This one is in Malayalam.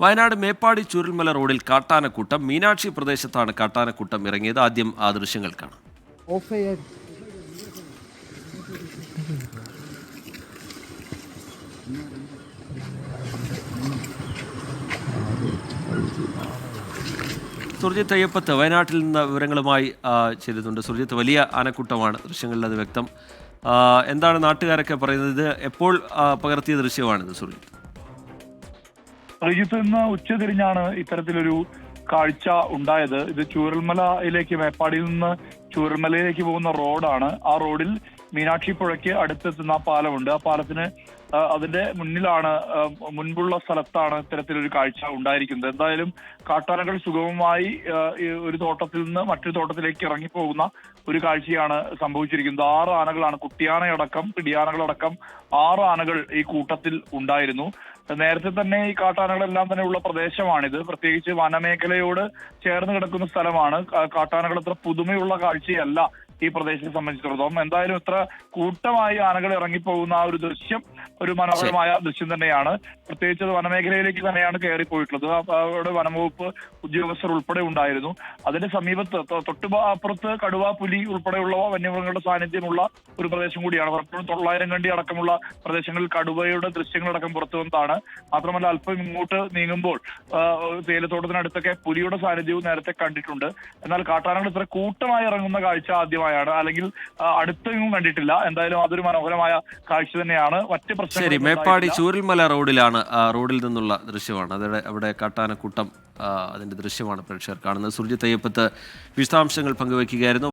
വയനാട് മേപ്പാടി ചൂരൽമല റോഡിൽ കാട്ടാനക്കൂട്ടം. മീനാക്ഷി പ്രദേശത്താണ് കാട്ടാനക്കൂട്ടം ഇറങ്ങിയത്. ആദ്യം ആ ദൃശ്യങ്ങൾ കാണാം. സുർജിത്ത് അയ്യപ്പത്ത് വയനാട്ടിൽ നിന്ന് വിവരങ്ങളുമായി ചെയ്തിട്ടുണ്ട്. സുർജിത്ത്, വലിയ ആനക്കൂട്ടമാണ്, ദൃശ്യങ്ങളിൽ അത് വ്യക്തം. എന്താണ് നാട്ടുകാരൊക്കെ പറയുന്നത്? ഇത് എപ്പോൾ പകർത്തിയ ദൃശ്യമാണിത് സുർജിത്ത്? സുർജിത്ത്, ഇന്ന് ഉച്ചതിരിഞ്ഞാണ് ഇത്തരത്തിലൊരു കാഴ്ച ഉണ്ടായത്. ഇത് ചൂരൽമലയിലേക്ക്, മേപ്പാടിയിൽ നിന്ന് ചൂരൽമലയിലേക്ക് പോകുന്ന റോഡാണ്. ആ റോഡിൽ മീനാക്ഷി പുഴയ്ക്ക് അടുത്തെത്തുന്ന പാലമുണ്ട്. ആ പാലത്തിന് അതിന്റെ മുൻപുള്ള സ്ഥലത്താണ് ഇത്തരത്തിലൊരു കാഴ്ച ഉണ്ടായിരിക്കുന്നത്. എന്തായാലും കാട്ടാനകൾ സുഗമമായി ഒരു തോട്ടത്തിൽ നിന്ന് മറ്റൊരു തോട്ടത്തിലേക്ക് ഇറങ്ങിപ്പോകുന്ന ഒരു കാഴ്ചയാണ് സംഭവിച്ചിരിക്കുന്നത്. 6 ആനകളാണ്, കുട്ടിയാനയടക്കം പിടിയാനകളടക്കം 6 ആനകൾ ഈ കൂട്ടത്തിൽ ഉണ്ടായിരുന്നു. നേരത്തെ തന്നെ ഈ കാട്ടാനകളെല്ലാം തന്നെ ഉള്ള പ്രദേശമാണിത്. പ്രത്യേകിച്ച് വനമേഖലയോട് ചേർന്ന് കിടക്കുന്ന സ്ഥലമാണ്. കാട്ടാനകൾ അത്ര പുതുമയുള്ള കാഴ്ചയല്ല ഈ പ്രദേശത്തെ സംബന്ധിച്ചിടത്തോളം. എന്തായാലും ഇത്ര കൂട്ടമായി ആനകൾ ഇറങ്ങിപ്പോകുന്ന ആ ഒരു ദൃശ്യം ഒരു മനോഹരമായ ദൃശ്യം തന്നെയാണ്. പ്രത്യേകിച്ച് അത് വനമേഖലയിലേക്ക് തന്നെയാണ് കയറിപ്പോയിട്ടുള്ളത്. അവിടെ വനംവകുപ്പ് ഉദ്യോഗസ്ഥർ ഉൾപ്പെടെ ഉണ്ടായിരുന്നു. അതിന്റെ സമീപത്ത് അപ്പുറത്ത് കടുവ, പുലി ഉൾപ്പെടെയുള്ള വന്യമൃഗങ്ങളുടെ സാന്നിധ്യമുള്ള ഒരു പ്രദേശം കൂടിയാണ്. പലപ്പോഴും 900 കണ്ടി അടക്കമുള്ള പ്രദേശങ്ങളിൽ കടുവയുടെ ദൃശ്യങ്ങളടക്കം പുറത്തു വന്നതാണ്. മാത്രമല്ല, അല്പം ഇങ്ങോട്ട് നീങ്ങുമ്പോൾ തേയിലത്തോട്ടത്തിനടുത്തൊക്കെ പുലിയുടെ സാന്നിധ്യവും നേരത്തെ കണ്ടിട്ടുണ്ട്. എന്നാൽ കാട്ടാനകൾ ഇത്ര കൂട്ടമായി ഇറങ്ങുന്ന കാഴ്ച ആദ്യമായാണ്, അല്ലെങ്കിൽ അടുത്തെങ്ങും കണ്ടിട്ടില്ല. എന്തായാലും അതൊരു മനോഹരമായ കാഴ്ച തന്നെയാണ്. മറ്റ് ശരി, മേപ്പാടി ചൂരൽമല റോഡിലാണ്, റോഡിൽ നിന്നുള്ള ദൃശ്യമാണ്. അവിടെ കാട്ടാനക്കൂട്ടം, അതിന്റെ ദൃശ്യമാണ് പ്രേക്ഷകർ കാണുന്നത്. സുർജിത്ത് അയ്യപ്പത്ത് വിശദാംശങ്ങൾ പങ്കുവയ്ക്കുകയായിരുന്നു.